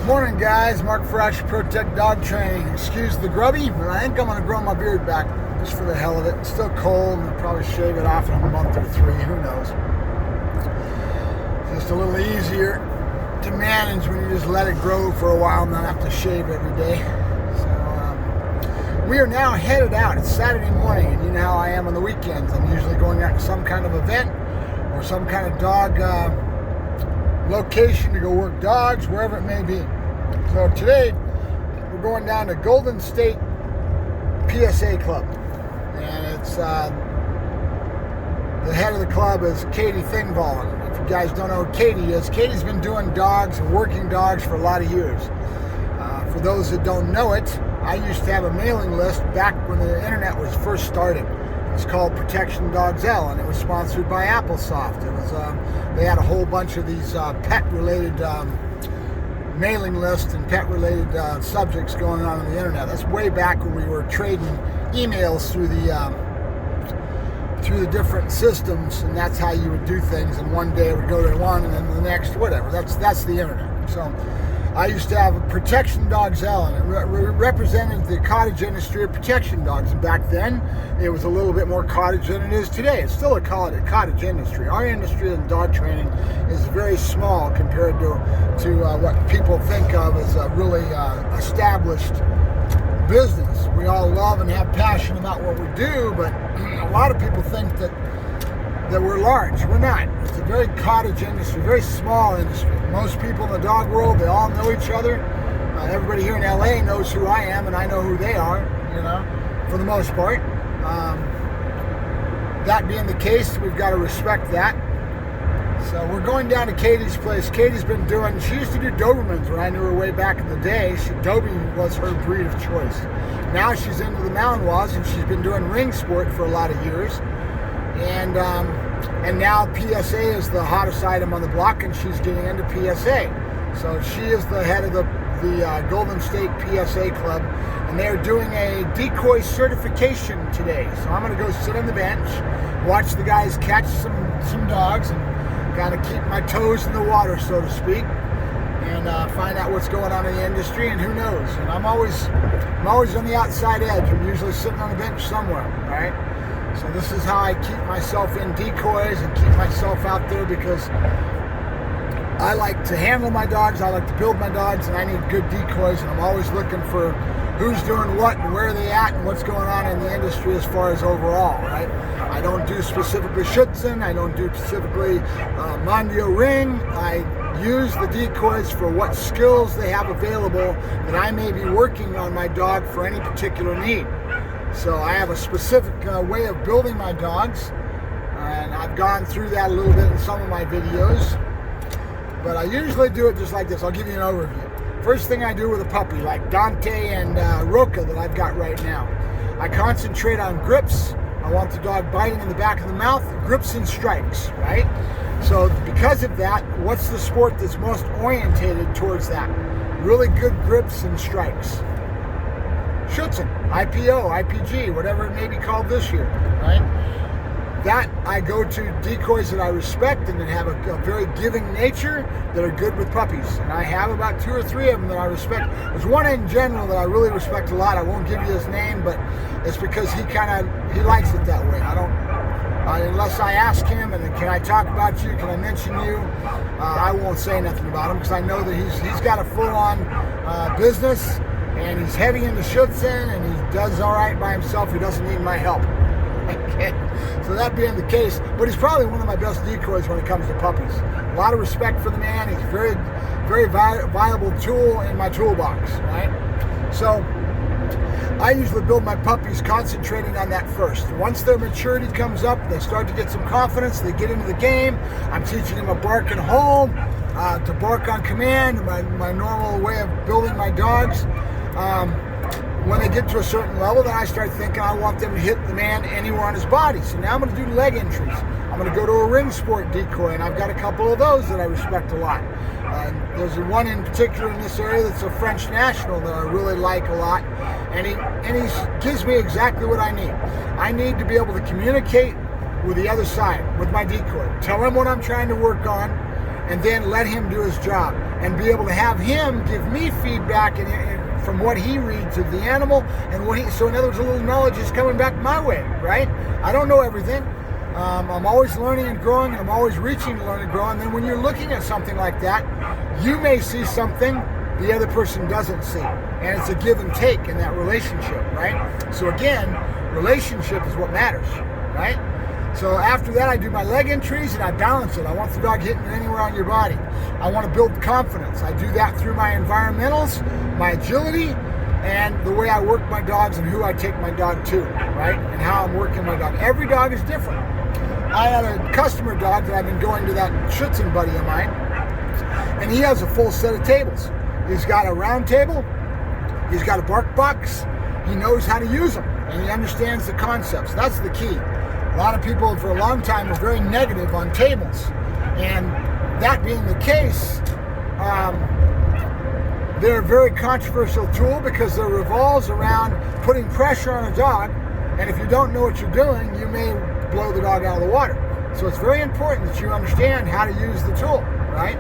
Morning guys, Mark Ferrasci, Pro-TechbDog Training. Excuse the grubby, but I think I'm going to grow my beard back just for the hell of it. It's still cold and I'll probably shave it off in a month or 3, who knows. It's just a little easier to manage when you just let it grow for a while and not have to shave every day. So we are now headed out. It's Saturday morning and you know how I am on the weekends. I'm usually going out to some kind of event or some kind of dog location to go work dogs, wherever it may be. So today we're going down to Golden State PSA Club, and it's the head of the club is Katie Thingvall. If you guys don't know who Katie is, Katie's been doing dogs and working dogs for a lot of years. For those that don't know it, I used to have a mailing list back when the internet was first started. It's called PSA Decoys, and it was sponsored by Applesoft. It was they had a whole bunch of these pet-related mailing lists and pet-related subjects going on the internet. That's way back when we were trading emails through the different systems, and that's how you would do things. And one day it would go to one, and then the next, whatever. That's the internet. So I used to have a Protection Dogs L, and it represented the cottage industry of protection dogs. And back then, it was a little bit more cottage than it is today. It's still a cottage industry. Our industry in dog training is very small compared to what people think of as a really established business. We all love and have passion about what we do, but a lot of people think that we're large. We're not. It's a very cottage industry, very small industry. Most people in the dog world, they all know each other. Everybody here in LA knows who I am, and I know who they are, you know, for the most part. That being the case, we've got to respect that. So we're going down to Katie's place. Katie's been doing, she used to do Dobermans when I knew her way back in the day. Dobie was her breed of choice. Now she's into the Malinois, and she's been doing ring sport for a lot of years. And now PSA is the hottest item on the block, and she's getting into PSA. So she is the head of the Golden State PSA Club, and they're doing a decoy certification today. So I'm going to go sit on the bench, watch the guys catch some dogs, and kind of keep my toes in the water, so to speak, and find out what's going on in the industry, and who knows. And I'm always on the outside edge. I'm usually sitting on the bench somewhere, right? So this is how I keep myself in decoys and keep myself out there, because I like to handle my dogs, I like to build my dogs, and I need good decoys, and I'm always looking for who's doing what and where are they at and what's going on in the industry as far as overall, right? I don't do specifically Schutzen, I don't do specifically Mondio Ring. I use the decoys for what skills they have available that I may be working on my dog for any particular need. So I have a specific way of building my dogs, and I've gone through that a little bit in some of my videos, but I usually do it just like this. I'll give you an overview. First thing I do with a puppy, like Dante and Roca that I've got right now, I concentrate on grips. I want the dog biting in the back of the mouth, grips and strikes, right? So because of that, what's the sport that's most orientated towards that? Really good grips and strikes. Schutzen, IPO, IPG, whatever it may be called this year, right? That I go to decoys that I respect and that have a very giving nature, that are good with puppies. And I have about 2 or 3 of them that I respect. There's one in general that I really respect a lot. I won't give you his name, but it's because he likes it that way. I don't, unless I ask him, and can I talk about you, can I mention you, I won't say nothing about him, because I know that he's got a full-on business. And he's heavy into Schutzen, and he does all right by himself. He doesn't need my help. Okay. So that being the case, but he's probably one of my best decoys when it comes to puppies. A lot of respect for the man. He's a very, very viable tool in my toolbox, right? So I usually build my puppies concentrating on that first. Once their maturity comes up, they start to get some confidence, they get into the game. I'm teaching them a bark and hold, to bark on command, my normal way of building my dogs. When they get to a certain level, then I start thinking I want them to hit the man anywhere on his body. So now I'm going to do leg entries. I'm going to go to a ring sport decoy, and I've got a couple of those that I respect a lot. There's one in particular in this area that's a French national that I really like a lot, and he gives me exactly what I need. I need to be able to communicate with the other side, with my decoy. Tell him what I'm trying to work on, and then let him do his job. and be able to have him give me feedback from what he reads of the animal and what so in other words, a little knowledge is coming back my way, right? I don't know everything. I'm always learning and growing, and I'm always reaching to learn and grow. And then when you're looking at something like that, you may see something the other person doesn't see. And it's a give and take in that relationship, right? So again, relationship is what matters, right? So after that, I do my leg entries and I balance it. I want the dog hitting anywhere on your body. I want to build confidence. I do that through my environmentals, my agility, and the way I work my dogs and who I take my dog to, right? And how I'm working my dog. Every dog is different. I had a customer dog that I've been going to, that Schützen buddy of mine, and he has a full set of tables. He's got a round table, he's got a bark box, he knows how to use them, and he understands the concepts. That's the key. A lot of people for a long time were very negative on tables, and that being the case, they're a very controversial tool because it revolves around putting pressure on a dog, and if you don't know what you're doing, you may blow the dog out of the water. So it's very important that you understand how to use the tool, right?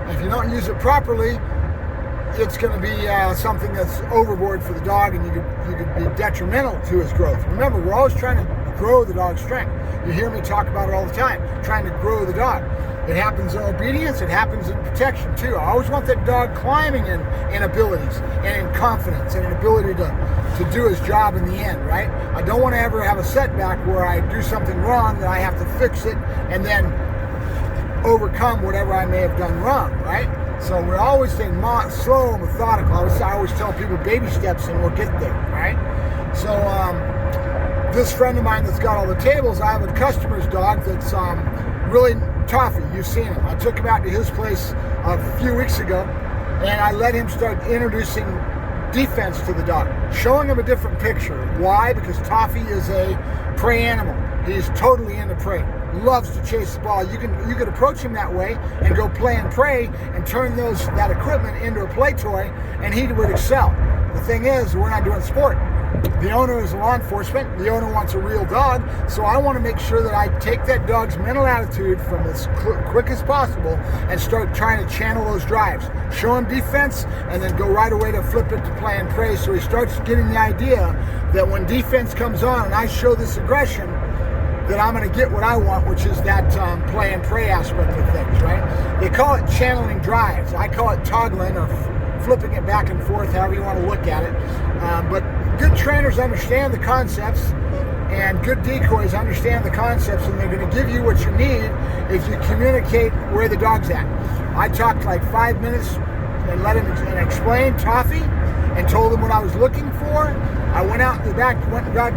If you don't use it properly, it's going to be something that's overboard for the dog, and you could be detrimental to his growth. Remember, we're always trying to grow the dog's strength. You hear me talk about it all the time, trying to grow the dog. It happens in obedience, it happens in protection too. I always want that dog climbing in abilities and in confidence and an ability to do his job in the end, right? I don't want to ever have a setback where I do something wrong that I have to fix it and then overcome whatever I may have done wrong, right? So we're always saying slow, methodical. I always tell people baby steps and we'll get there, right? So this friend of mine that's got all the tables, I have a customer's dog that's really Toffee. You've seen him. I took him out to his place a few weeks ago, and I let him start introducing defense to the dog, showing him a different picture. Why? Because Toffee is a prey animal. He's totally into prey. Loves to chase the ball. You could approach him that way and go play and prey and turn that equipment into a play toy, and he would excel. The thing is, we're not doing sport. The owner is law enforcement. The owner wants a real dog, so I want to make sure that I take that dog's mental attitude from as quick as possible and start trying to channel those drives. Show him defense, and then go right away to flip it to play and prey, so he starts getting the idea that when defense comes on and I show this aggression, that I'm going to get what I want, which is that play and prey aspect of things, right? They call it channeling drives. I call it toggling or flipping it back and forth, however you want to look at it. But good trainers understand the concepts, and good decoys understand the concepts, and they're going to give you what you need if you communicate where the dog's at. I talked like 5 minutes and let him explain Toffee and told him what I was looking for. I went out in the back, went and got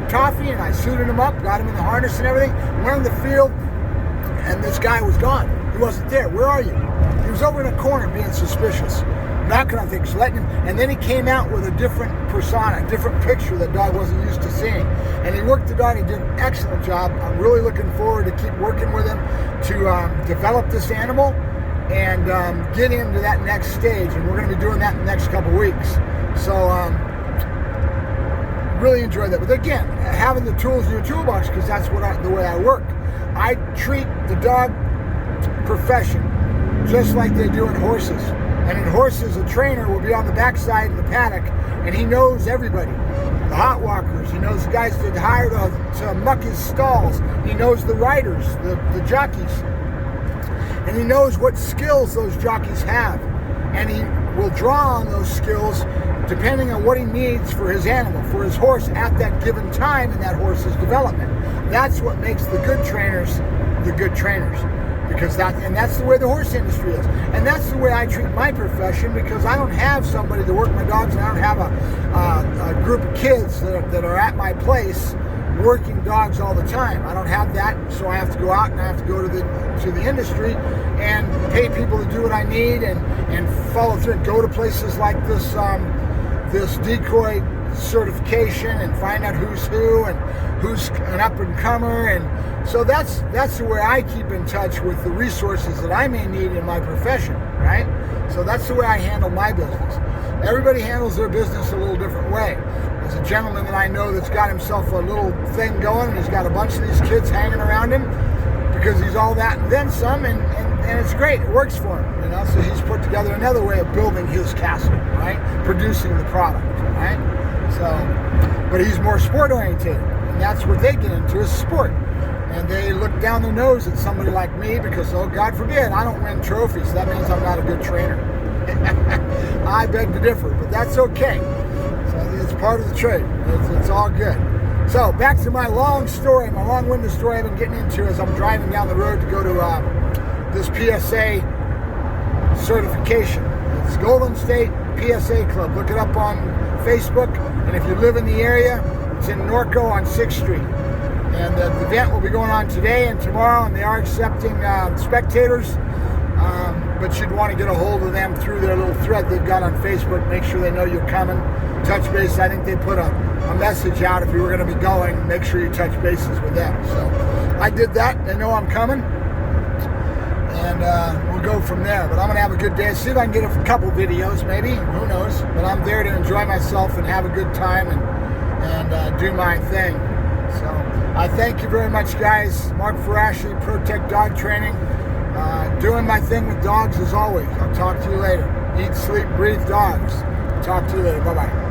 Toffee, and I suited him up, got him in the harness and everything, went in the field, and this guy was gone. He wasn't there. Where are you? He was over in a corner being suspicious. That kind of thing, just letting him, and then he came out with a different persona, a different picture that dog wasn't used to seeing. And he worked the dog, he did an excellent job. I'm really looking forward to keep working with him to develop this animal and get him to that next stage. And we're going to be doing that in the next couple weeks. So really enjoy that. But again, having the tools in your toolbox, because that's the way I work. I treat the dog profession just like they do in horses. And in horses, a trainer will be on the backside of the paddock, and he knows everybody. The hot walkers, he knows the guys that hire to muck his stalls. He knows the riders, the jockeys. And he knows what skills those jockeys have. And he will draw on those skills depending on what he needs for his animal, for his horse at that given time in that horse's development. That's what makes the good trainers the good trainers. Because that's the way the horse industry is. And that's the way I treat my profession, because I don't have somebody to work my dogs, and I don't have a group of kids that are at my place working dogs all the time. I don't have that, so I have to go out and I have to go to the industry and pay people to do what I need and follow through and go to places like this decoy certification and find out who's who and who's an up-and-comer. And so that's the way I keep in touch with the resources that I may need in my profession, right? So that's the way I handle my business. Everybody handles their business a little different way. There's a gentleman that I know that's got himself a little thing going, and he's got a bunch of these kids hanging around him because he's all that and then some, and it's great. It works for him. You know, so he's put together another way of building his castle, right? Producing the product, right? So, but he's more sport oriented, and that's what they get into is sport. And they look down their nose at somebody like me because, oh, God forbid, I don't win trophies. That means I'm not a good trainer. I beg to differ, but that's okay. So it's part of the trade. It's all good. So back to my long story, my long-winded story I've been getting into as I'm driving down the road to go to this PSA certification. It's Golden State PSA Club. Look it up on Facebook. And if you live in the area, it's in Norco on 6th Street. And the event will be going on today and tomorrow, and they are accepting spectators. But you'd want to get a hold of them through their little thread they've got on Facebook. Make sure they know you're coming. Touch base. I think they put a message out if you were going to be going. Make sure you touch bases with them. So I did that. They know I'm coming. And we'll go from there. But I'm going to have a good day. See if I can get a couple videos, maybe. Who knows? But I'm there to enjoy myself and have a good time and do my thing. So I thank you very much, guys. Mark Ferrasci, Pro-TechbDog Training. Doing my thing with dogs as always. I'll talk to you later. Eat, sleep, breathe dogs. Talk to you later. Bye-bye.